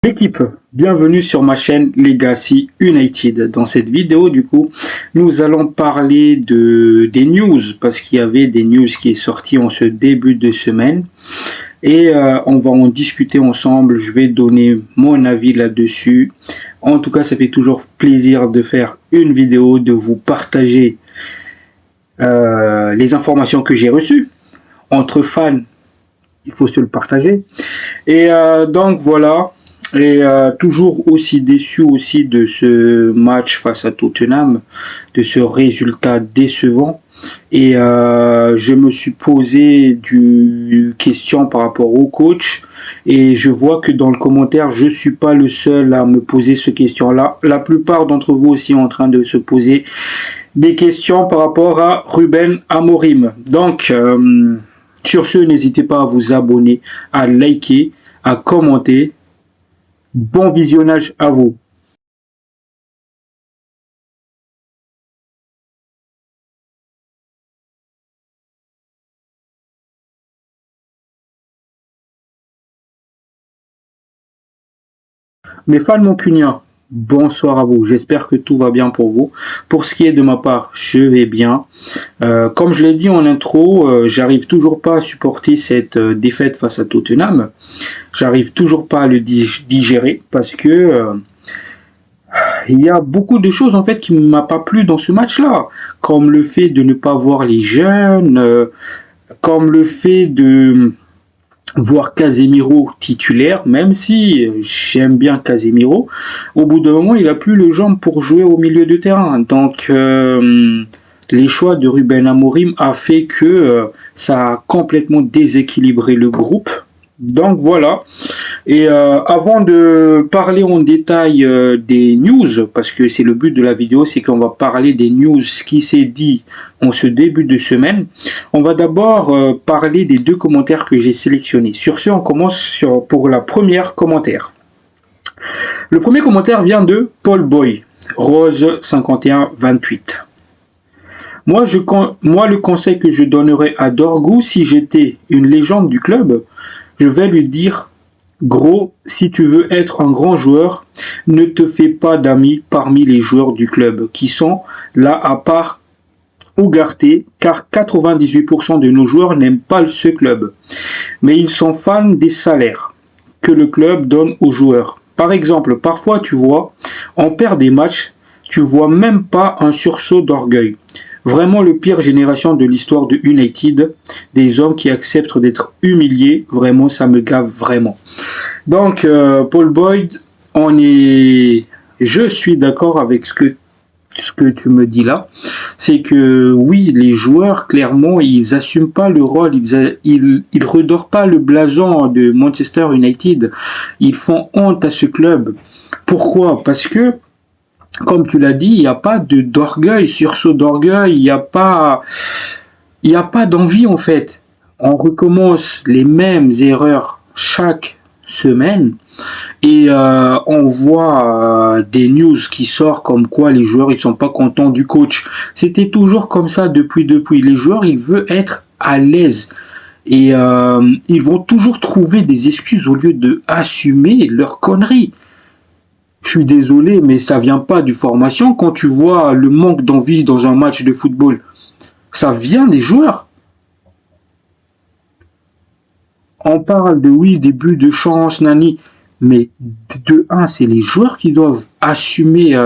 L'équipe, bienvenue sur ma chaîne Legacy United. Dans cette vidéo, nous allons parler des news parce qu'il y avait des news qui est sorti en ce début de semaine et on va en discuter ensemble. Je vais donner mon avis là-dessus. En tout cas, ça fait toujours plaisir de faire une vidéo, de vous partager les informations que j'ai reçues. Entre fans, il faut se le partager. Et donc voilà. Et toujours aussi déçu aussi de ce match face à Tottenham, de ce résultat décevant. Et je me suis posé des questions par rapport au coach. Et je vois que dans le commentaire, je suis pas le seul à me poser ces questions-là. La plupart d'entre vous aussi en train de se poser des questions par rapport à Ruben Amorim. Donc, sur ce, n'hésitez pas à vous abonner, à liker, à commenter. Bon visionnage à vous. Mes fans mancuniens, bonsoir à vous. J'espère que tout va bien pour vous. Pour ce qui est de ma part, je vais bien. Comme je l'ai dit en intro, j'arrive toujours pas à supporter cette défaite face à Tottenham. J'arrive toujours pas à le digérer parce que il y a beaucoup de choses en fait qui ne m'a pas plu dans ce match-là, comme le fait de ne pas voir les jeunes, comme le fait de voir Casemiro titulaire, même si j'aime bien Casemiro, au bout d'un moment il a plus le jambe pour jouer au milieu de terrain. Donc les choix de Ruben Amorim a fait que ça a complètement déséquilibré le groupe. Donc voilà. Et avant de parler en détail des news, parce que c'est le but de la vidéo, c'est qu'on va parler des news, ce qui s'est dit en ce début de semaine, on va d'abord parler des deux commentaires que j'ai sélectionnés. Sur ce, on commence pour la première commentaire. Le premier commentaire vient de Paul Boy, Rose 5128. Moi, le conseil que je donnerais à Dorgu, si j'étais une légende du club, je vais lui dire: gros, si tu veux être un grand joueur, ne te fais pas d'amis parmi les joueurs du club qui sont là à part Ougarté, car 98% de nos joueurs n'aiment pas ce club. Mais ils sont fans des salaires que le club donne aux joueurs. Par exemple, parfois tu vois, on perd des matchs, tu vois même pas un sursaut d'orgueil. Vraiment le pire génération de l'histoire de United, des hommes qui acceptent d'être humiliés, vraiment ça me gave vraiment. Donc Paul Boyd, je suis d'accord avec ce que tu me dis là, c'est que oui, les joueurs clairement ils assument pas le rôle, ils redorent pas le blason de Manchester United, ils font honte à ce club. Pourquoi? Parce que comme tu l'as dit, il n'y a pas d'orgueil, sursaut d'orgueil, il n'y a pas d'envie en fait. On recommence les mêmes erreurs chaque semaine et on voit des news qui sortent comme quoi les joueurs ils sont pas contents du coach. C'était toujours comme ça depuis. Les joueurs ils veulent être à l'aise et ils vont toujours trouver des excuses au lieu de assumer leurs conneries. Je suis désolé, mais ça vient pas du formation. Quand tu vois le manque d'envie dans un match de football, ça vient des joueurs. On parle de oui, des buts de chance, nani, mais de un, c'est les joueurs qui doivent assumer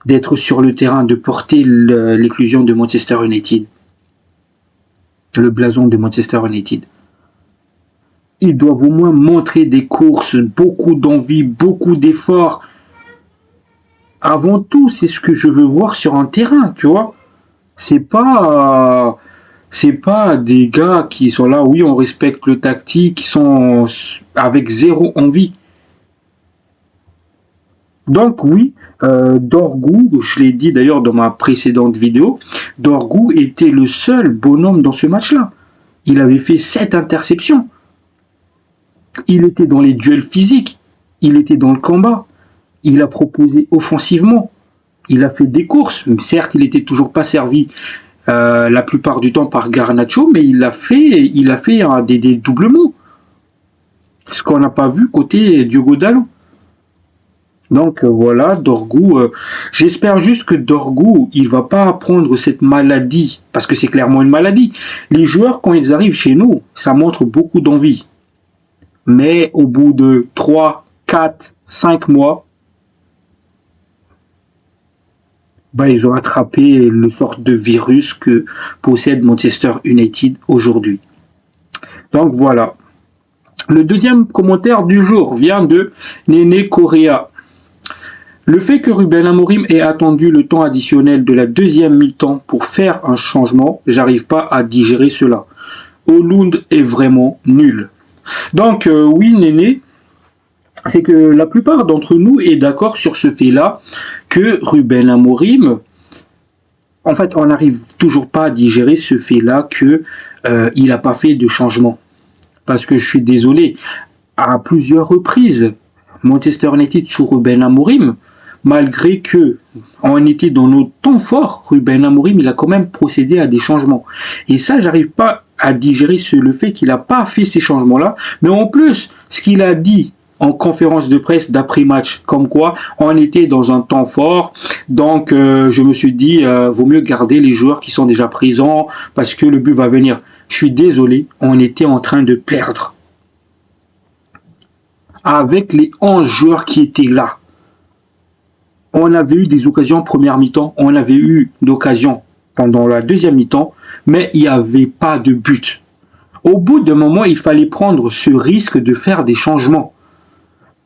d'être sur le terrain, de porter l'éclosion de Manchester United, le blason de Manchester United. Ils doivent au moins montrer des courses, beaucoup d'envie, beaucoup d'efforts. Avant tout, c'est ce que je veux voir sur un terrain, tu vois. C'est pas des gars qui sont là, oui, on respecte le tactique, qui sont avec zéro envie. Donc oui, Dorgu, je l'ai dit d'ailleurs dans ma précédente vidéo, Dorgu était le seul bonhomme dans ce match-là. Il avait fait 7 interceptions. Il était dans les duels physiques, il était dans le combat, il a proposé offensivement, il a fait des courses, certes il n'était toujours pas servi la plupart du temps par Garnacho, mais il a fait des dédoublements. Ce qu'on n'a pas vu côté Diogo Dalot. Donc voilà, Dorgu, j'espère juste que Dorgu, il va pas prendre cette maladie, parce que c'est clairement une maladie. Les joueurs, quand ils arrivent chez nous, ça montre beaucoup d'envie. Mais au bout de 3, 4, 5 mois, bah, ils ont attrapé le sorte de virus que possède Manchester United aujourd'hui. Donc voilà. Le deuxième commentaire du jour vient de Néné Correa. Le fait que Ruben Amorim ait attendu le temps additionnel de la deuxième mi-temps pour faire un changement, j'arrive pas à digérer cela. Højlund est vraiment nul. Donc oui, Néné, c'est que la plupart d'entre nous est d'accord sur ce fait-là, que Ruben Amorim, en fait, on n'arrive toujours pas à digérer ce fait-là que il n'a pas fait de changement. Parce que je suis désolé, à plusieurs reprises, Manchester United sous Ruben Amorim, malgré que on était dans nos temps forts, Ruben Amorim, il a quand même procédé à des changements. Et ça, j'arrive pas à digérer le fait qu'il n'a pas fait ces changements-là. Mais en plus, ce qu'il a dit en conférence de presse d'après-match, comme quoi on était dans un temps fort, donc je me suis dit, vaut mieux garder les joueurs qui sont déjà présents, parce que le but va venir. Je suis désolé, on était en train de perdre. Avec les 11 joueurs qui étaient là, on avait eu des occasions en première mi-temps, on avait eu d'occasions pendant la deuxième mi-temps, mais il n'y avait pas de but. Au bout d'un moment, il fallait prendre ce risque de faire des changements.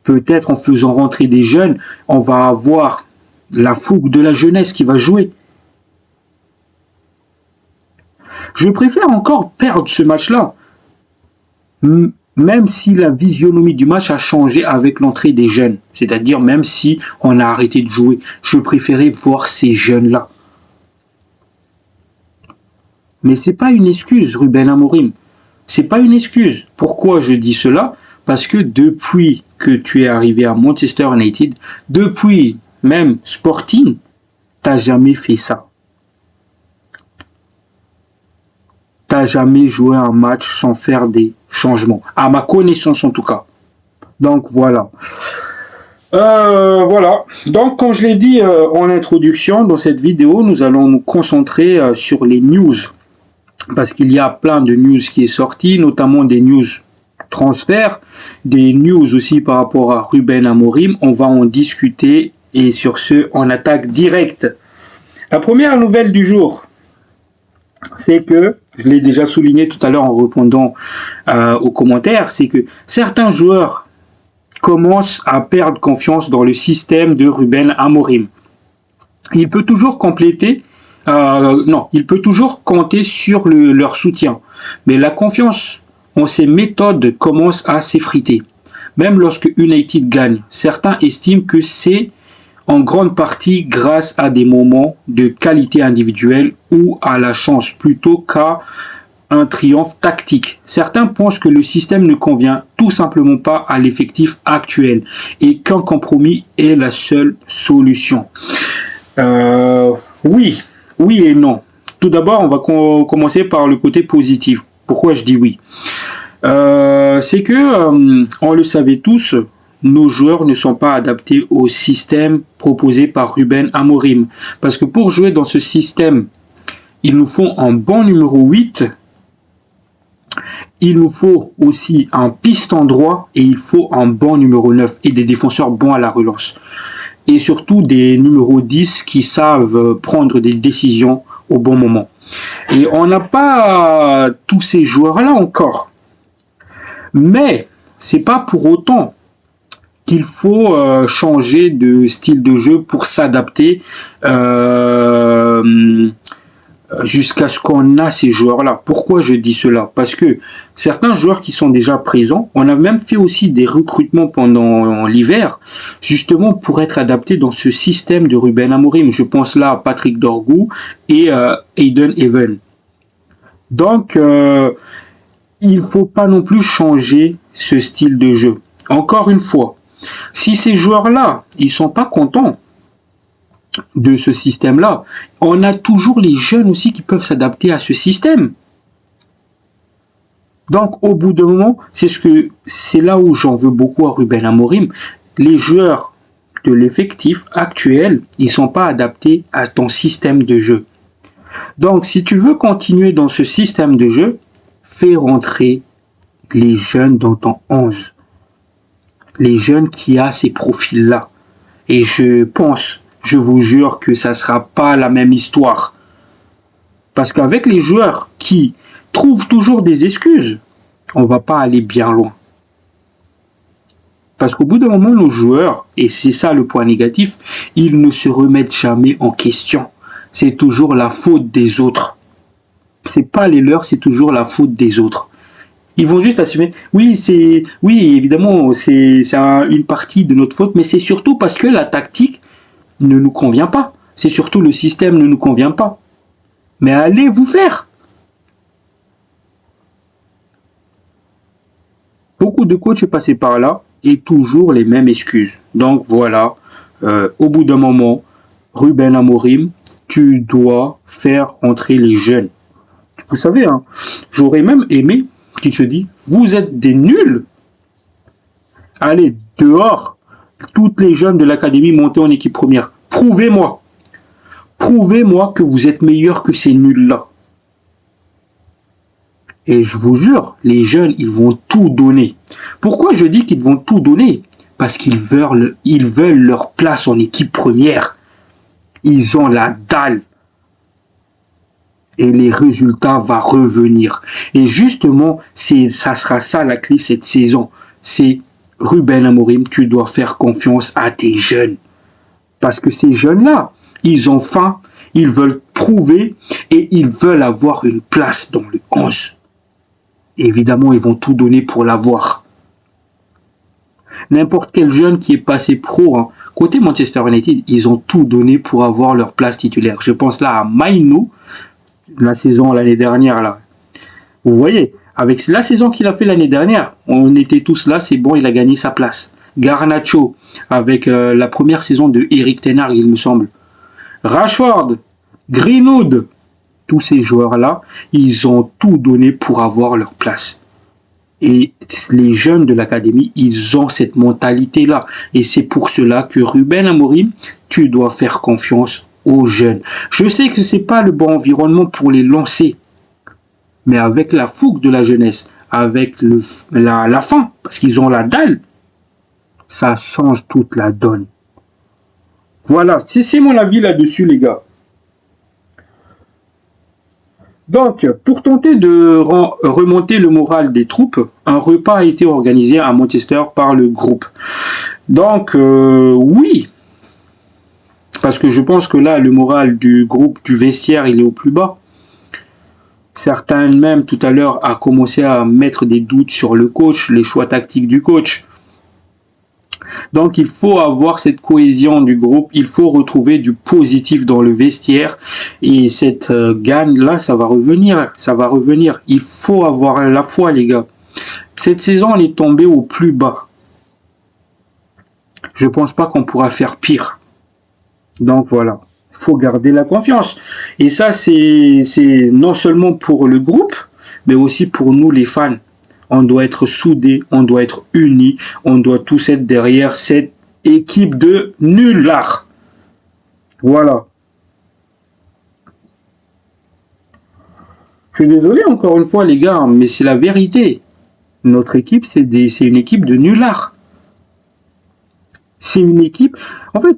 Peut-être en faisant rentrer des jeunes, on va avoir la fougue de la jeunesse qui va jouer. Je préfère encore perdre ce match-là, même si la physionomie du match a changé avec l'entrée des jeunes. C'est-à-dire même si on a arrêté de jouer. Je préférais voir ces jeunes-là. Mais c'est pas une excuse, Ruben Amorim. C'est pas une excuse. Pourquoi je dis cela? Parce que depuis que tu es arrivé à Manchester United, depuis même Sporting, t'as jamais fait ça. T'as jamais joué un match sans faire des changements. À ma connaissance en tout cas. Donc voilà. Voilà. Donc comme je l'ai dit en introduction, dans cette vidéo, nous allons nous concentrer sur les news. Parce qu'il y a plein de news qui est sorti, notamment des news transferts, des news aussi par rapport à Ruben Amorim. On va en discuter et sur ce, on attaque direct. La première nouvelle du jour, c'est que, je l'ai déjà souligné tout à l'heure en répondant aux commentaires, c'est que certains joueurs commencent à perdre confiance dans le système de Ruben Amorim. Il peut toujours compléter, il peut toujours compter sur leur soutien, mais la confiance en ses méthodes commence à s'effriter. Même lorsque United gagne, certains estiment que c'est en grande partie grâce à des moments de qualité individuelle ou à la chance plutôt qu'à un triomphe tactique. Certains pensent que le système ne convient tout simplement pas à l'effectif actuel et qu'un compromis est la seule solution. Oui et non. Tout d'abord, on va commencer par le côté positif. Pourquoi je dis oui? C'est que, on le savait tous, nos joueurs ne sont pas adaptés au système proposé par Ruben Amorim. Parce que pour jouer dans ce système, il nous faut un bon numéro 8, il nous faut aussi un piston droit et il faut un bon numéro 9 et des défenseurs bons à la relance. Et surtout des numéros 10 qui savent prendre des décisions au bon moment. Et on n'a pas tous ces joueurs-là encore. Mais c'est pas pour autant qu'il faut changer de style de jeu pour s'adapter jusqu'à ce qu'on a ces joueurs-là. Pourquoi je dis cela? Parce que certains joueurs qui sont déjà présents, on a même fait aussi des recrutements pendant l'hiver, justement pour être adaptés dans ce système de Ruben Amorim. Je pense là à Patrick Dorgu et Aiden Even. Donc, il ne faut pas non plus changer ce style de jeu. Encore une fois, si ces joueurs-là, ils sont pas contents de ce système-là, on a toujours les jeunes aussi qui peuvent s'adapter à ce système. Donc, au bout d'un moment, c'est là où j'en veux beaucoup à Ruben Amorim. Les joueurs de l'effectif actuel, ils sont pas adaptés à ton système de jeu. Donc, si tu veux continuer dans ce système de jeu, fais rentrer les jeunes dans ton 11. Les jeunes qui a ces profils-là. Et je vous jure que ça sera pas la même histoire. Parce qu'avec les joueurs qui trouvent toujours des excuses, on va pas aller bien loin. Parce qu'au bout d'un moment, nos joueurs, et c'est ça le point négatif, ils ne se remettent jamais en question. C'est toujours la faute des autres. C'est pas les leurs, c'est toujours la faute des autres. Ils vont juste assumer, oui, évidemment, c'est une partie de notre faute, mais c'est surtout parce que la tactique ne nous convient pas. C'est surtout le système ne nous convient pas. Mais allez vous faire. Beaucoup de coachs sont passés par là et toujours les mêmes excuses. Donc voilà, au bout d'un moment, Ruben Amorim, tu dois faire entrer les jeunes. Vous savez, hein, j'aurais même aimé qu'il se dise, vous êtes des nuls. Allez, dehors, toutes les jeunes de l'académie montées en équipe première. Prouvez-moi. Prouvez-moi que vous êtes meilleurs que ces nuls-là. Et je vous jure, les jeunes, ils vont tout donner. Pourquoi je dis qu'ils vont tout donner? Parce qu'ils veulent leur place en équipe première. Ils ont la dalle. Et les résultats vont revenir. Et justement, ça sera ça la clé cette saison. C'est Ruben Amorim, tu dois faire confiance à tes jeunes. Parce que ces jeunes-là, ils ont faim, ils veulent prouver et ils veulent avoir une place dans le 11. Évidemment, ils vont tout donner pour l'avoir. N'importe quel jeune qui est passé pro, hein, côté Manchester United, ils ont tout donné pour avoir leur place titulaire. Je pense là à Maino, l'année dernière. Là. Vous voyez, avec la saison qu'il a fait l'année dernière, on était tous là, c'est bon, il a gagné sa place. Garnacho, avec la première saison de Eric Ten Hag, il me semble. Rashford, Greenwood, tous ces joueurs-là, ils ont tout donné pour avoir leur place. Et les jeunes de l'académie, ils ont cette mentalité-là. Et c'est pour cela que Ruben Amorim, tu dois faire confiance aux jeunes. Je sais que c'est pas le bon environnement pour les lancer. Mais avec la fougue de la jeunesse, avec la faim, parce qu'ils ont la dalle, ça change toute la donne. Voilà, c'est mon avis là-dessus, les gars. Donc, pour tenter de remonter le moral des troupes, un repas a été organisé à Manchester par le groupe. Donc, oui, parce que je pense que là, le moral du groupe, du vestiaire, il est au plus bas. Certains même, tout à l'heure, a commencé à mettre des doutes sur le coach, les choix tactiques du coach. Donc il faut avoir cette cohésion du groupe, il faut retrouver du positif dans le vestiaire et cette gagne-là, ça va revenir. Il faut avoir la foi, les gars. Cette saison, on est tombé au plus bas. Je pense pas qu'on pourra faire pire. Donc voilà, il faut garder la confiance. Et ça, c'est non seulement pour le groupe, mais aussi pour nous les fans. On doit être soudés, on doit être unis, on doit tous être derrière cette équipe de nullards. Voilà. Je suis désolé encore une fois les gars, mais c'est la vérité. Notre équipe, c'est une équipe de nullards. C'est une équipe... En fait,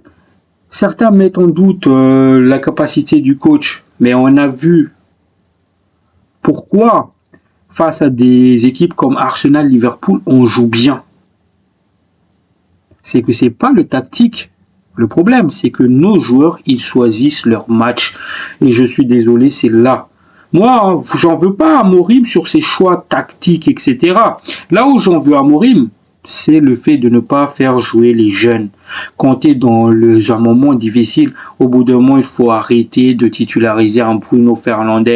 certains mettent en doute la capacité du coach, mais on a vu pourquoi face à des équipes comme Arsenal, Liverpool, on joue bien. C'est que c'est pas le tactique. Le problème, c'est que nos joueurs, ils choisissent leur match. Et je suis désolé, c'est là. Moi, j'en veux pas à Amorim sur ses choix tactiques, etc. Là où j'en veux à Amorim, c'est le fait de ne pas faire jouer les jeunes. Quand tu es dans un moment difficile, au bout d'un moment, il faut arrêter de titulariser un Bruno Fernandes,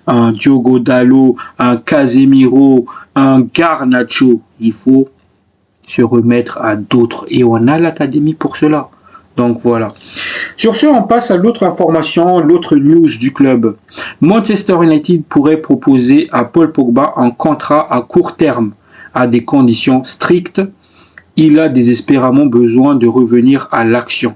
un Diogo Dalot, un Casemiro, un Garnacho. Il faut se remettre à d'autres. Et on a l'académie pour cela. Donc voilà. Sur ce, on passe à l'autre information, l'autre news du club. Manchester United pourrait proposer à Paul Pogba un contrat à court terme, à des conditions strictes. Il a désespérément besoin de revenir à l'action.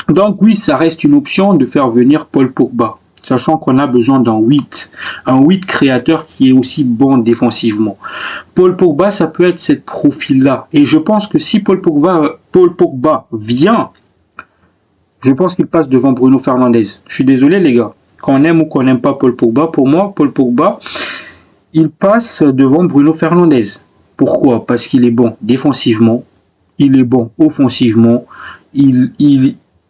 Donc oui, ça reste une option de faire venir Paul Pogba, sachant qu'on a besoin d'un 8. Un 8 créateur qui est aussi bon défensivement. Paul Pogba, ça peut être ce profil-là. Et je pense que si Paul Pogba vient, je pense qu'il passe devant Bruno Fernandes. Je suis désolé les gars, qu'on aime ou qu'on n'aime pas Paul Pogba, pour moi, Paul Pogba, il passe devant Bruno Fernandes. Pourquoi? Parce qu'il est bon défensivement, il est bon offensivement,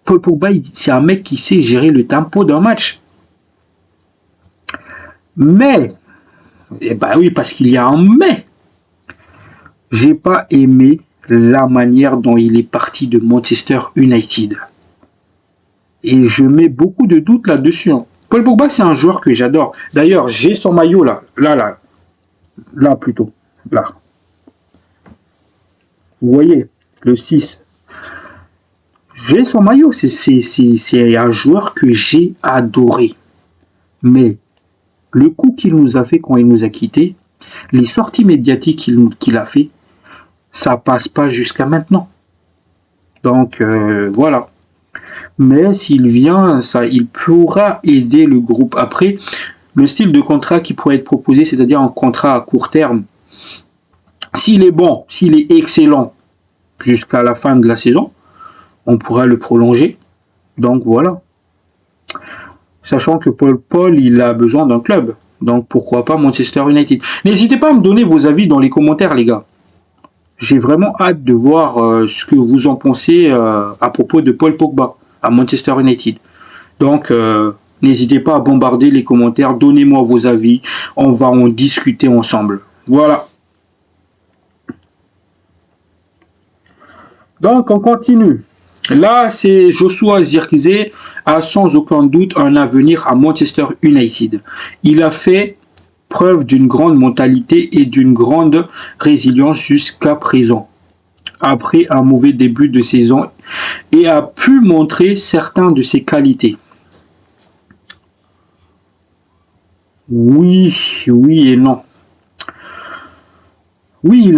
Paul Pogba, c'est un mec qui sait gérer le tempo d'un match. Mais, oui, parce qu'il y a un mais. J'ai pas aimé la manière dont il est parti de Manchester United. Et je mets beaucoup de doutes là-dessus. Paul Pogba, c'est un joueur que j'adore. D'ailleurs, j'ai son maillot là. Là plutôt. Là. Vous voyez, le 6. J'ai son maillot. C'est un joueur que j'ai adoré. Mais le coup qu'il nous a fait quand il nous a quittés, les sorties médiatiques qu'il a fait, ça passe pas jusqu'à maintenant. Donc voilà. Mais s'il vient, il pourra aider le groupe. Après, le style de contrat qui pourrait être proposé, c'est-à-dire un contrat à court terme, s'il est bon, s'il est excellent jusqu'à la fin de la saison, on pourra le prolonger. Donc voilà. Sachant que Paul, il a besoin d'un club. Donc pourquoi pas Manchester United. N'hésitez pas à me donner vos avis dans les commentaires, les gars. J'ai vraiment hâte de voir ce que vous en pensez à propos de Paul Pogba à Manchester United. Donc, n'hésitez pas à bombarder les commentaires, donnez-moi vos avis, on va en discuter ensemble. Voilà. Donc, on continue. Là, c'est Joshua Zirkzee a sans aucun doute un avenir à Manchester United. Il a fait preuve d'une grande mentalité et d'une grande résilience jusqu'à présent, après un mauvais début de saison, et a pu montrer certaines de ses qualités. Oui et non. Oui,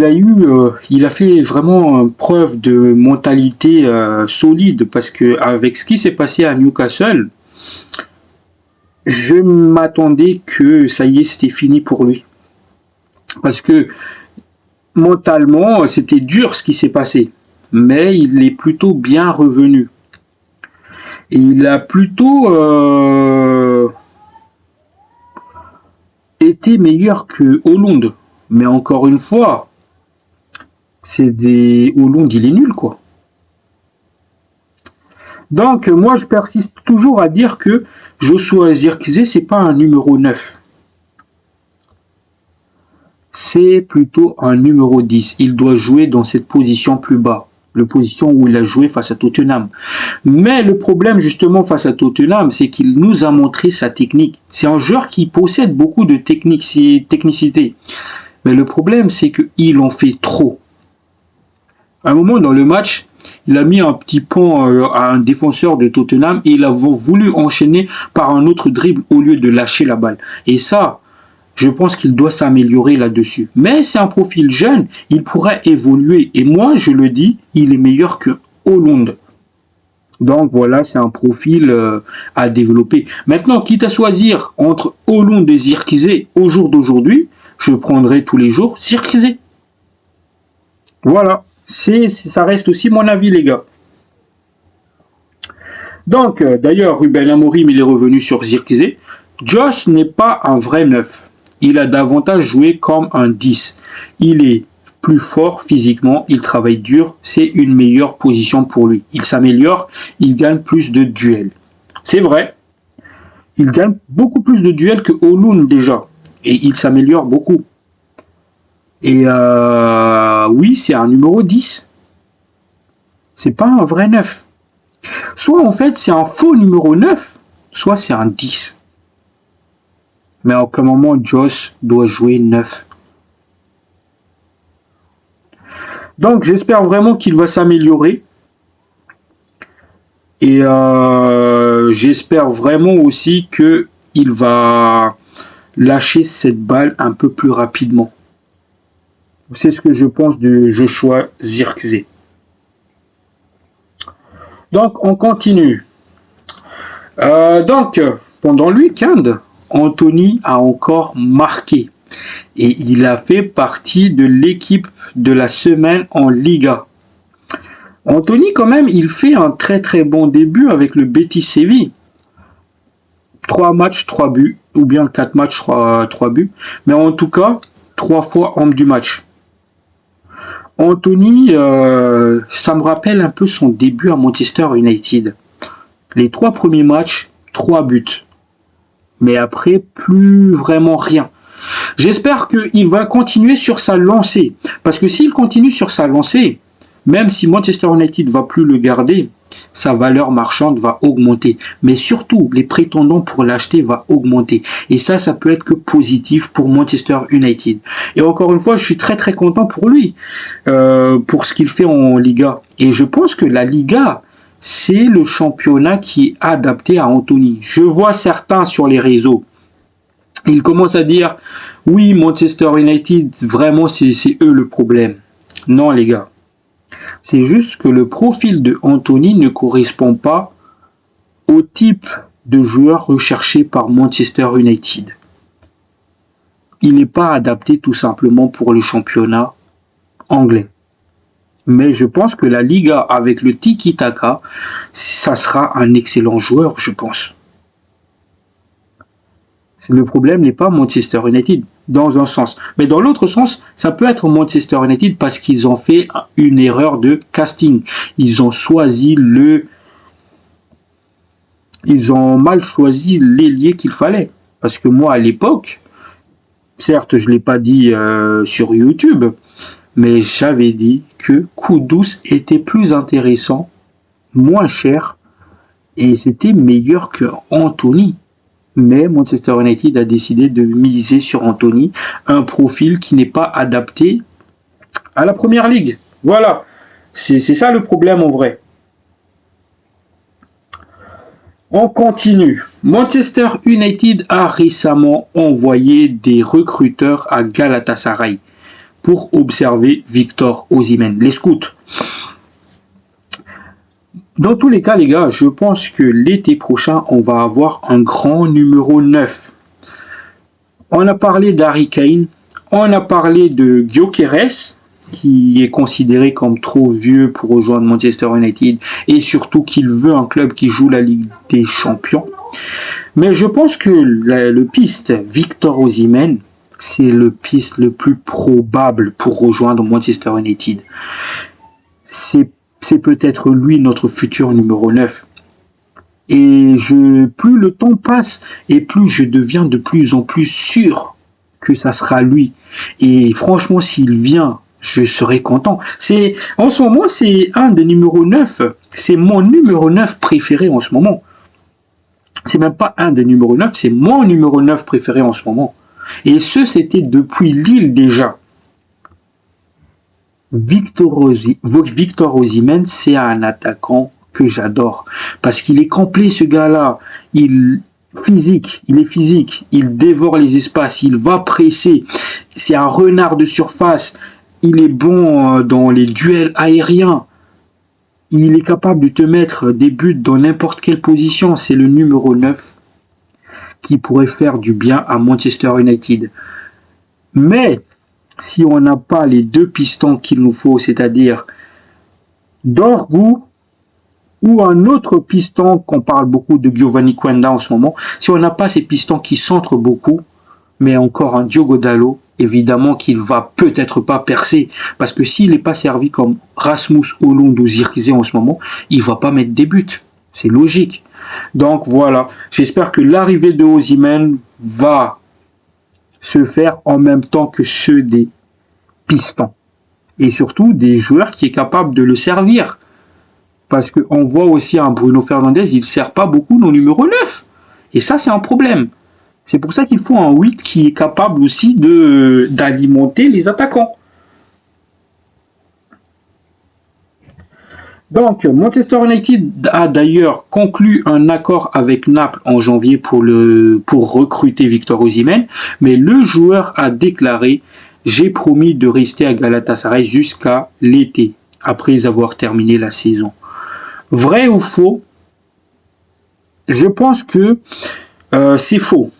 il a fait vraiment preuve de mentalité solide, parce que avec ce qui s'est passé à Newcastle, je m'attendais que ça y est, c'était fini pour lui. Parce que mentalement, c'était dur ce qui s'est passé. Mais il est plutôt bien revenu. Et il a plutôt été meilleur que Hollande. Mais encore une fois, Hollande, il est nul, quoi. Donc, moi, je persiste toujours à dire que Joshua Zirkzee, c'est pas un numéro 9. C'est plutôt un numéro 10. Il doit jouer dans cette position plus bas. La position où il a joué face à Tottenham. Mais le problème, justement, face à Tottenham, c'est qu'il nous a montré sa technique. C'est un joueur qui possède beaucoup de technicité. Mais le problème, c'est qu'il en fait trop. À un moment dans le match, il a mis un petit pont à un défenseur de Tottenham et il a voulu enchaîner par un autre dribble au lieu de lâcher la balle. Et ça, je pense qu'il doit s'améliorer là-dessus. Mais c'est un profil jeune, il pourrait évoluer. Et moi, je le dis, il est meilleur que Hollande. Donc voilà, c'est un profil à développer. Maintenant, quitte à choisir entre Hollande et Zirkzee au jour d'aujourd'hui, je prendrai tous les jours Zirkzee. Voilà, ça reste aussi mon avis, les gars. Donc, d'ailleurs, Ruben Amorim, il est revenu sur Zirkzee. Josh n'est pas un vrai 9. Il a davantage joué comme un 10. Il est plus fort physiquement, il travaille dur, c'est une meilleure position pour lui. Il s'améliore, il gagne plus de duels. C'est vrai, il gagne beaucoup plus de duels que Hollande déjà. Et il s'améliore beaucoup. Et oui, c'est un numéro 10. C'est pas un vrai 9. Soit en fait c'est un faux numéro 9, soit c'est un 10. Mais à aucun moment Josh doit jouer 9. Donc j'espère vraiment qu'il va s'améliorer. Et j'espère vraiment aussi que il va lâcher cette balle un peu plus rapidement. C'est ce que je pense de Joshua Zirkzee. Donc, on continue. Donc, pendant le week-end, Anthony a encore marqué. Et il a fait partie de l'équipe de la semaine en Liga. Anthony, quand même, il fait un très très bon début avec le Betis Séville. 3 matchs, 3 buts, ou bien 4 matchs, 3 buts. Mais en tout cas, 3 fois homme du match. Anthony, ça me rappelle un peu son début à Manchester United. Les 3 premiers matchs, 3 buts. Mais après, plus vraiment rien. J'espère qu'il va continuer sur sa lancée. Parce que s'il continue sur sa lancée, même si Manchester United ne va plus le garder, sa valeur marchande va augmenter. Mais surtout, les prétendants pour l'acheter vont augmenter. Et ça peut être que positif pour Manchester United. Et encore une fois, je suis très très content pour lui, pour ce qu'il fait en Liga. Et je pense que la Liga, c'est le championnat qui est adapté à Anthony. Je vois certains sur les réseaux. Ils commencent à dire, oui, Manchester United, vraiment, c'est eux le problème. Non, les gars. C'est juste que le profil de Anthony ne correspond pas au type de joueur recherché par Manchester United. Il n'est pas adapté tout simplement pour le championnat anglais. Mais je pense que la Liga, avec le tiki-taka, ça sera un excellent joueur, je pense. Le problème n'est pas Manchester United, dans un sens. Mais dans l'autre sens, ça peut être Manchester United parce qu'ils ont fait une erreur de casting. Ils ont mal choisi l'ailier qu'il fallait. Parce que moi, à l'époque, certes, je ne l'ai pas dit sur YouTube, mais j'avais dit que Kudus était plus intéressant, moins cher, et c'était meilleur que Anthony. Mais Manchester United a décidé de miser sur Anthony, un profil qui n'est pas adapté à la première ligue. Voilà, c'est ça le problème en vrai. On continue. Manchester United a récemment envoyé des recruteurs à Galatasaray pour observer Victor Osimhen, les scouts. Dans tous les cas, les gars, je pense que l'été prochain, on va avoir un grand numéro 9. On a parlé d'Harry Kane, on a parlé de Gyökeres, qui est considéré comme trop vieux pour rejoindre Manchester United, et surtout qu'il veut un club qui joue la Ligue des Champions. Mais je pense que le piste Victor Osimhen, c'est le piste le plus probable pour rejoindre Manchester United. C'est peut-être lui notre futur numéro 9. Et plus le temps passe et plus je deviens de plus en plus sûr que ça sera lui. Et franchement, s'il vient, je serai content. En ce moment, c'est un des numéros 9. C'est mon numéro 9 préféré en ce moment. C'est même pas un des numéros 9, c'est mon numéro 9 préféré en ce moment. Et c'était depuis Lille déjà. Victor Osimhen, c'est un attaquant que j'adore parce qu'il est complet, ce gars-là. Il est physique, il dévore les espaces, il va presser. C'est un renard de surface. Il est bon dans les duels aériens. Il est capable de te mettre des buts dans n'importe quelle position. C'est le numéro 9 qui pourrait faire du bien à Manchester United. Mais si on n'a pas les deux pistons qu'il nous faut, c'est-à-dire Dorgu ou un autre piston, qu'on parle beaucoup de Giovanni Quenda en ce moment, si on n'a pas ces pistons qui centrent beaucoup, mais encore un Diogo Dalot, évidemment qu'il va peut-être pas percer, parce que s'il n'est pas servi comme Rasmus Højlund ou Zirkzee en ce moment, il va pas mettre des buts. C'est logique. Donc voilà, j'espère que l'arrivée de Osimhen va se faire en même temps que ceux des pistons. Et surtout des joueurs qui est capable de le servir. Parce qu'on voit aussi un Bruno Fernandes, il ne sert pas beaucoup dans le numéro 9. Et ça, c'est un problème. C'est pour ça qu'il faut un 8 qui est capable aussi d'alimenter les attaquants. Donc, Manchester United a d'ailleurs conclu un accord avec Naples en janvier pour recruter Victor Osimhen, mais le joueur a déclaré: j'ai promis de rester à Galatasaray jusqu'à l'été, après avoir terminé la saison. Vrai ou faux? Je pense que c'est faux.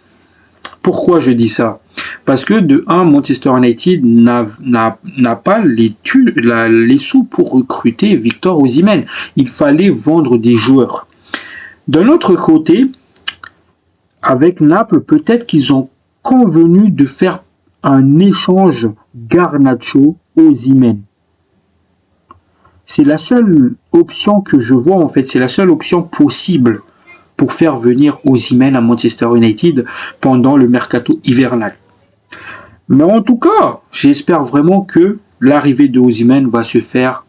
Pourquoi je dis ça? Parce que de un, Manchester United n'a pas les sous pour recruter Victor Osimhen. Il fallait vendre des joueurs. D'un autre côté, avec Naples, peut-être qu'ils ont convenu de faire un échange Garnacho-Osimhen. C'est la seule option que je vois en fait, c'est la seule option possible pour faire venir Osimhen à Manchester United pendant le mercato hivernal. Mais en tout cas, j'espère vraiment que l'arrivée de Osimhen va se faire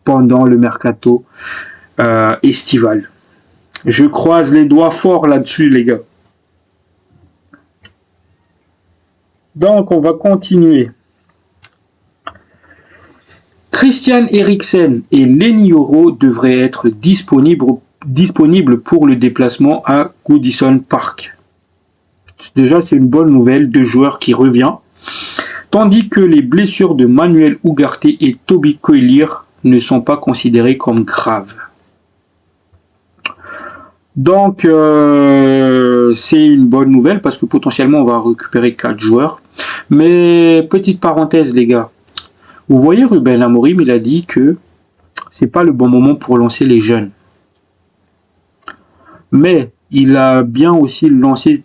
pendant le mercato estival. Je croise les doigts fort là-dessus, les gars. Donc, on va continuer. Christian Eriksen et Leny Yoro devraient être disponibles pour le déplacement à Goodison Park. Déjà, c'est une bonne nouvelle, 2 joueurs qui reviennent. Tandis que les blessures de Manuel Ugarte et Toby Coilier ne sont pas considérées comme graves. Donc, c'est une bonne nouvelle parce que potentiellement, on va récupérer 4 joueurs. Mais, petite parenthèse, les gars. Vous voyez, Ruben Amorim, il a dit que c'est pas le bon moment pour lancer les jeunes. Mais, il a bien aussi lancé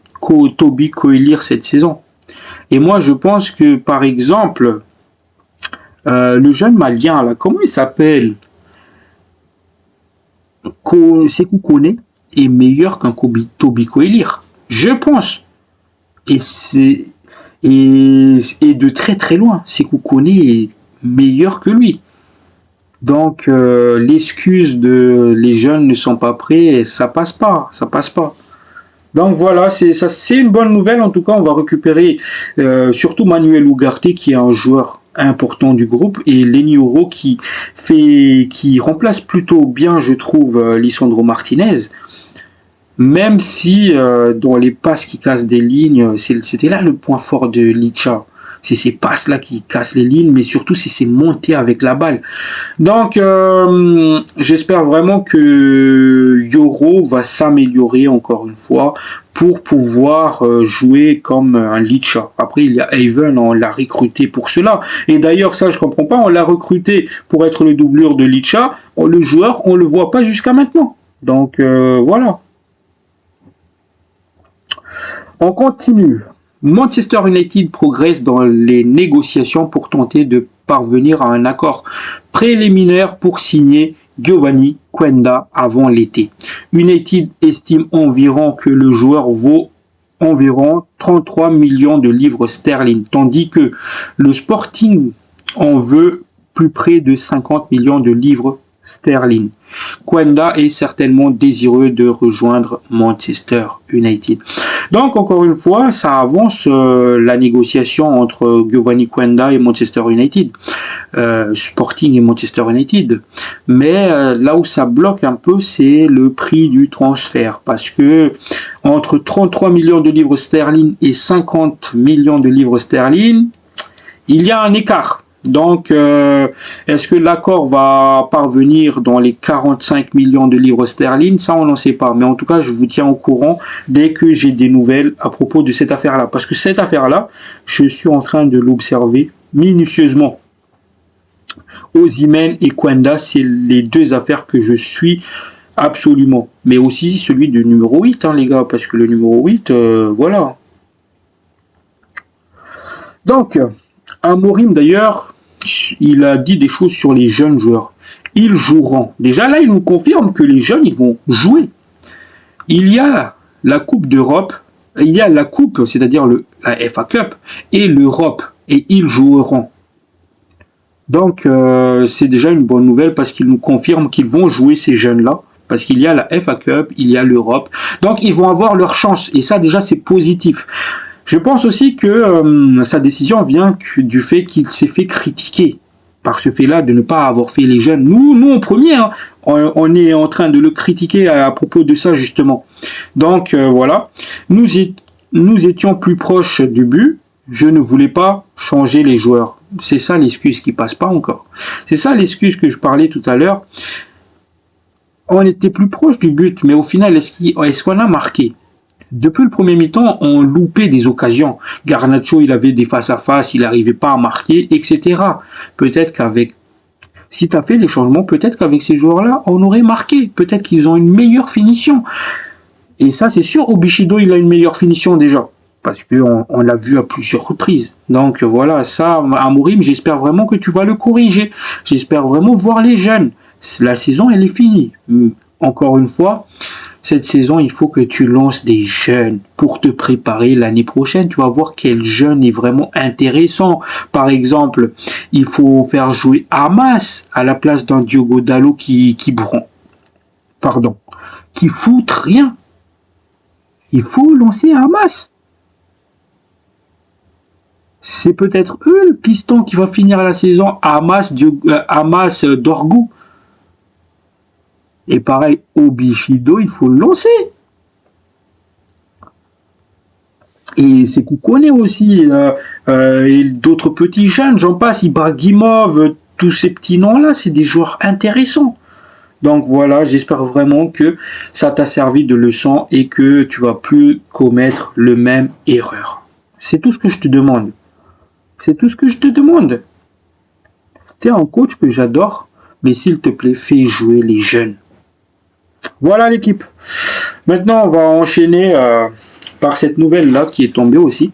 Toby Coilier cette saison. Et moi, je pense que, par exemple, le jeune malien, là, comment il s'appelle? Sékou Koné est meilleur qu'un Toby Coilier. Je pense. Et de très très loin. Sékou Koné est meilleur que lui. Donc, l'excuse de les jeunes ne sont pas prêts, ça passe pas. Donc voilà, c'est une bonne nouvelle. En tout cas, on va récupérer surtout Manuel Ugarte qui est un joueur important du groupe et Leny Yoro qui remplace plutôt bien, je trouve, Lisandro Martinez. Même si dans les passes qui cassent des lignes, c'était là le point fort de Licha. C'est ces passes-là qui cassent les lignes, mais surtout c'est ces montées avec la balle. Donc, j'espère vraiment que Yoro va s'améliorer encore une fois pour pouvoir jouer comme un Licha. Après, il y a Haven, on l'a recruté pour cela. Et d'ailleurs, ça, je comprends pas, on l'a recruté pour être le doublure de Licha. Le joueur, on le voit pas jusqu'à maintenant. Donc, voilà. On continue. Manchester United progresse dans les négociations pour tenter de parvenir à un accord préliminaire pour signer Giovanni Quenda avant l'été. United estime environ que le joueur vaut environ 33 millions de livres sterling, tandis que le Sporting en veut plus près de 50 millions de livres sterling. Quenda est certainement désireux de rejoindre Manchester United. Donc, encore une fois, ça avance la négociation entre Giovanni Quenda et Manchester United, Sporting et Manchester United. Mais là où ça bloque un peu, c'est le prix du transfert. Parce que entre 33 millions de livres sterling et 50 millions de livres sterling, il y a un écart. Donc, est-ce que l'accord va parvenir dans les 45 millions de livres sterling? Ça, on n'en sait pas. Mais en tout cas, je vous tiens au courant dès que j'ai des nouvelles à propos de cette affaire-là. Parce que cette affaire-là, je suis en train de l'observer minutieusement. Osimhen et Quenda, c'est les 2 affaires que je suis absolument. Mais aussi celui du numéro 8, hein, les gars. Parce que le numéro 8, voilà. Donc, Amorim d'ailleurs, il a dit des choses sur les jeunes joueurs. Ils joueront. Déjà là, il nous confirme que les jeunes, ils vont jouer. Il y a la Coupe d'Europe, il y a la Coupe, c'est-à-dire la FA Cup, et l'Europe, et ils joueront. Donc, c'est déjà une bonne nouvelle parce qu'il nous confirme qu'ils vont jouer ces jeunes-là. Parce qu'il y a la FA Cup, il y a l'Europe. Donc, ils vont avoir leur chance. Et ça, déjà, c'est positif. Je pense aussi que sa décision vient du fait qu'il s'est fait critiquer par ce fait-là de ne pas avoir fait les jeunes. Nous en premier, hein, on est en train de le critiquer à propos de ça justement. Donc voilà, nous étions plus proches du but. Je ne voulais pas changer les joueurs. C'est ça l'excuse qui passe pas encore. C'est ça l'excuse que je parlais tout à l'heure. On était plus proche du but, mais au final, est-ce qu'on a marqué? Depuis le premier mi-temps, on loupait des occasions. Garnacho, il avait des face-à-face, il n'arrivait pas à marquer, etc. Peut-être qu'avec, si tu as fait les changements, peut-être qu'avec ces joueurs-là, on aurait marqué. Peut-être qu'ils ont une meilleure finition. Et ça, c'est sûr, Obishido, il a une meilleure finition déjà. Parce qu'on l'a vu à plusieurs reprises. Donc voilà, ça, Amorim, j'espère vraiment que tu vas le corriger. J'espère vraiment voir les jeunes. La saison, elle est finie. Encore une fois, cette saison, il faut que tu lances des jeunes pour te préparer l'année prochaine. Tu vas voir quel jeune est vraiment intéressant. Par exemple, il faut faire jouer Hamas à la place d'un Diogo Dalot qui fout rien. Il faut lancer Hamas. C'est peut-être eux le piston qui va finir la saison, Hamas Dorgu. Et pareil, Obishido, il faut le lancer. Et c'est Koukoné aussi, et d'autres petits jeunes, j'en passe, Ibrahimov, tous ces petits noms-là, c'est des joueurs intéressants. Donc voilà, j'espère vraiment que ça t'a servi de leçon et que tu vas plus commettre le même erreur. C'est tout ce que je te demande. C'est tout ce que je te demande. T'es un coach que j'adore, mais s'il te plaît, fais jouer les jeunes. Voilà l'équipe. Maintenant, on va enchaîner par cette nouvelle-là qui est tombée aussi.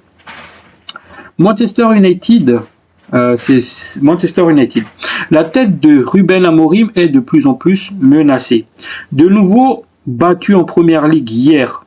Manchester United. C'est Manchester United. La tête de Ruben Amorim est de plus en plus menacée. De nouveau battu en première ligue hier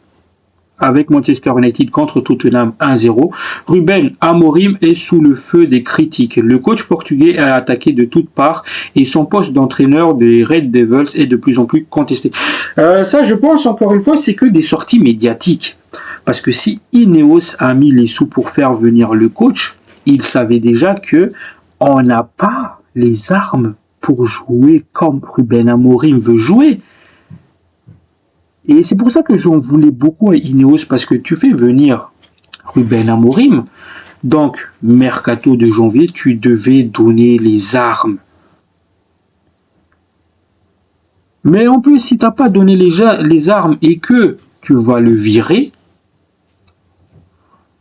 avec Manchester United contre Tottenham 1-0, Ruben Amorim est sous le feu des critiques. Le coach portugais a attaqué de toutes parts et son poste d'entraîneur des Red Devils est de plus en plus contesté. Ça, je pense, encore une fois, c'est que des sorties médiatiques. Parce que si Ineos a mis les sous pour faire venir le coach, il savait déjà que on n'a pas les armes pour jouer comme Ruben Amorim veut jouer. Et c'est pour ça que j'en voulais beaucoup à Ineos, parce que tu fais venir Ruben Amorim, donc mercato de janvier, tu devais donner les armes. Mais en plus, si tu n'as pas donné les armes et que tu vas le virer,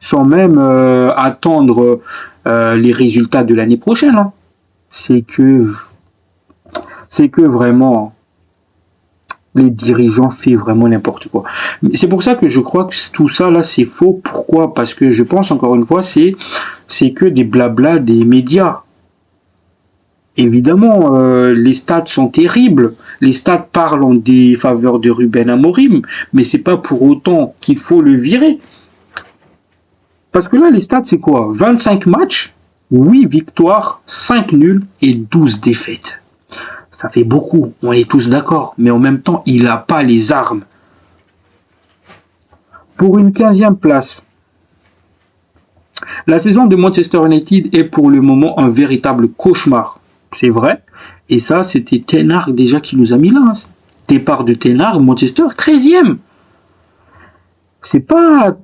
sans même attendre les résultats de l'année prochaine, hein, c'est que vraiment les dirigeants font vraiment n'importe quoi. C'est pour ça que je crois que tout ça là c'est faux. Pourquoi? Parce que je pense encore une fois c'est que des blabla des médias. Évidemment, les stats sont terribles. Les stats parlent en défaveur de Ruben Amorim, mais c'est pas pour autant qu'il faut le virer. Parce que là, les stats, c'est quoi? 25 matchs, 8 victoires, 5 nuls et 12 défaites. Ça fait beaucoup, on est tous d'accord. Mais en même temps, il n'a pas les armes. Pour une 15e place, la saison de Manchester United est pour le moment un véritable cauchemar. C'est vrai. Et ça, c'était Ten Hag déjà qui nous a mis là. Hein. Départ de Ten Hag, Manchester, 13e. C'est pas...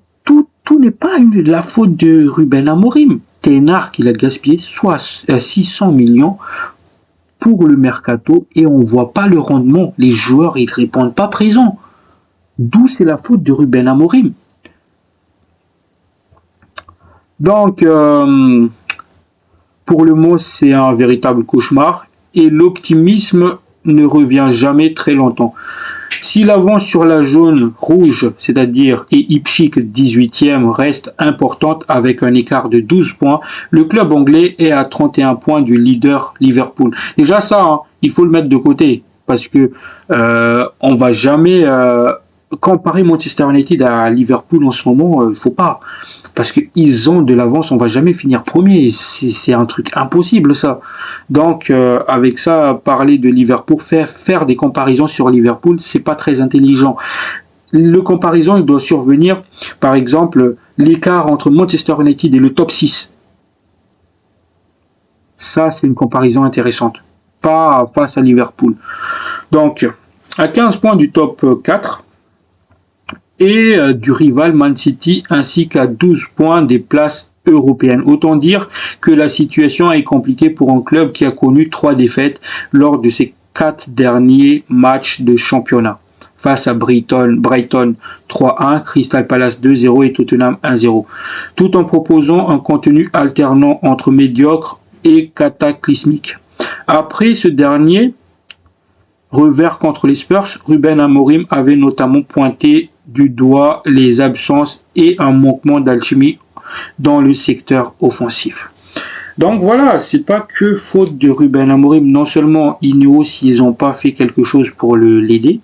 Tout n'est pas la faute de Ruben Amorim. Ten Hag, il a gaspillé 600 millions pour le mercato et on voit pas le rendement. Les joueurs, ils répondent pas présents. D'où c'est la faute de Ruben Amorim. Donc, pour le mot, c'est un véritable cauchemar et l'optimisme ne revient jamais très longtemps. Si l'avance sur la jaune rouge, c'est-à-dire et Ipswich 18e, reste importante avec un écart de 12 points, le club anglais est à 31 points du leader Liverpool. Déjà ça, hein, il faut le mettre de côté parce que on va jamais comparer Manchester United à Liverpool en ce moment, faut pas. Parce qu'ils ont de l'avance, on va jamais finir premier. C'est un truc impossible ça. Donc avec ça, parler de Liverpool, faire des comparaisons sur Liverpool, c'est pas très intelligent. Le comparaison, il doit survenir, par exemple, l'écart entre Manchester United et le top 6. Ça, c'est une comparaison intéressante. Pas face à Liverpool. Donc, à 15 points du top 4 et du rival Man City, ainsi qu'à 12 points des places européennes. Autant dire que la situation est compliquée pour un club qui a connu 3 défaites lors de ses 4 derniers matchs de championnat. Face à Brighton 3-1, Crystal Palace 2-0 et Tottenham 1-0. Tout en proposant un contenu alternant entre médiocre et cataclysmique. Après ce dernier revers contre les Spurs, Ruben Amorim avait notamment pointé du doigt les absences et un manquement d'alchimie dans le secteur offensif. Donc voilà, c'est pas que faute de Ruben Amorim. Non seulement Ineos, ils n'ont pas fait quelque chose pour l'aider,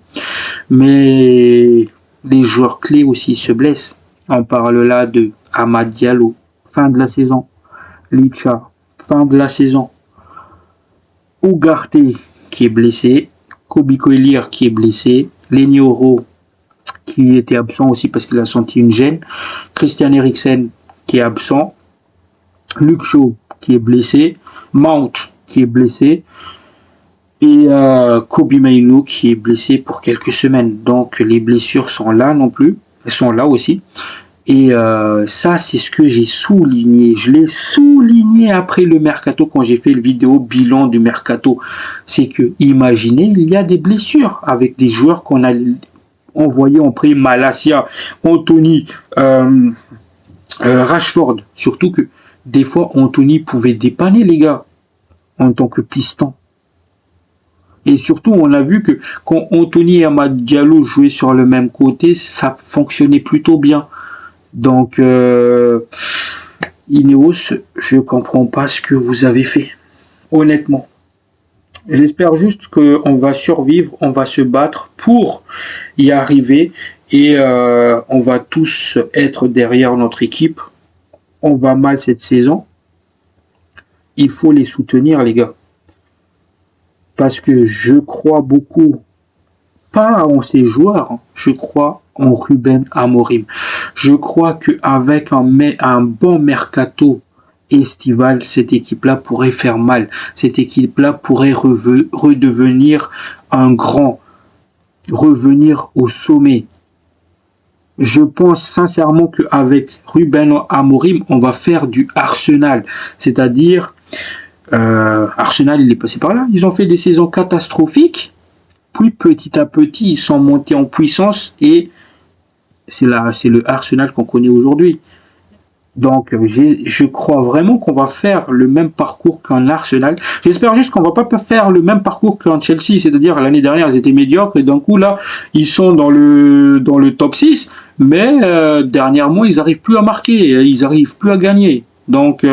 mais les joueurs clés aussi se blessent. On parle là de Amad Diallo, fin de la saison. Licha, fin de la saison. Ugarte, qui est blessé. Kobe Coelier, qui est blessé. Lenny Oro, qui était absent aussi parce qu'il a senti une gêne. Christian Eriksen, qui est absent. Luke Shaw, qui est blessé. Mount, qui est blessé. Et Kobe Mainoo, qui est blessé pour quelques semaines. Donc les blessures sont là non plus. Elles sont là aussi. Et ça, c'est ce que j'ai souligné. Je l'ai souligné après le mercato quand j'ai fait le vidéo bilan du mercato. C'est que, imaginez, il y a des blessures avec des joueurs qu'on a envoyés en prêt. Malacia, Anthony, Rashford. Surtout que des fois, Anthony pouvait dépanner les gars en tant que piston. Et surtout, on a vu que quand Anthony et Amad Diallo jouaient sur le même côté, ça fonctionnait plutôt bien. Donc, Ineos, je comprends pas ce que vous avez fait, honnêtement. J'espère juste qu'on va survivre, on va se battre pour y arriver et on va tous être derrière notre équipe. On va mal cette saison. Il faut les soutenir, les gars. Parce que je crois beaucoup, pas en ces joueurs, je crois en Ruben Amorim. Je crois qu'avec un bon mercato estival, cette équipe-là pourrait faire mal. Cette équipe-là pourrait redevenir un grand, revenir au sommet. Je pense sincèrement qu'avec Ruben Amorim, on va faire du Arsenal. C'est-à-dire, Arsenal, il est passé par là. Ils ont fait des saisons catastrophiques. Puis petit à petit, ils sont montés en puissance et c'est le Arsenal qu'on connaît aujourd'hui. Donc, je crois vraiment qu'on va faire le même parcours qu'un Arsenal. J'espère juste qu'on va pas faire le même parcours qu'un Chelsea. C'est-à-dire, l'année dernière, ils étaient médiocres et d'un coup, là, ils sont dans le top 6. Mais dernièrement, ils n'arrivent plus à marquer. Ils n'arrivent plus à gagner. Donc,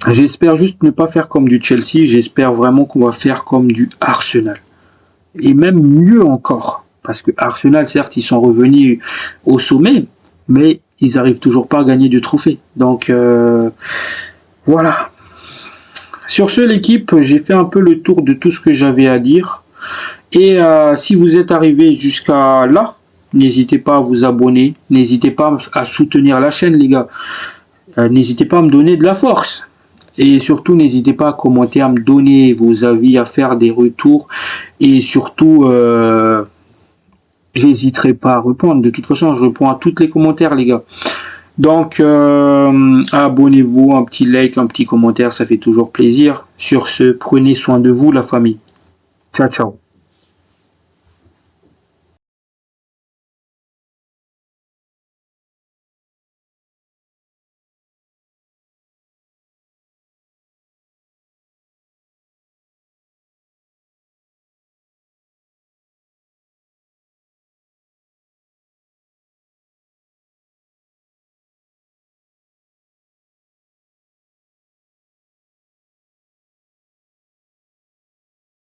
j'espère juste ne pas faire comme du Chelsea. J'espère vraiment qu'on va faire comme du Arsenal. Et même mieux encore. Parce que Arsenal, certes, ils sont revenus au sommet. Mais ils n'arrivent toujours pas à gagner du trophée. Donc, voilà. Sur ce, l'équipe, j'ai fait un peu le tour de tout ce que j'avais à dire. Et si vous êtes arrivé jusqu'à là, n'hésitez pas à vous abonner. N'hésitez pas à soutenir la chaîne, les gars. N'hésitez pas à me donner de la force. Et surtout, n'hésitez pas à commenter, à me donner vos avis, à faire des retours. Et surtout, j'hésiterai pas à répondre. De toute façon, je réponds à tous les commentaires, les gars. Donc, abonnez-vous, un petit like, un petit commentaire, ça fait toujours plaisir. Sur ce, prenez soin de vous, la famille. Ciao, ciao.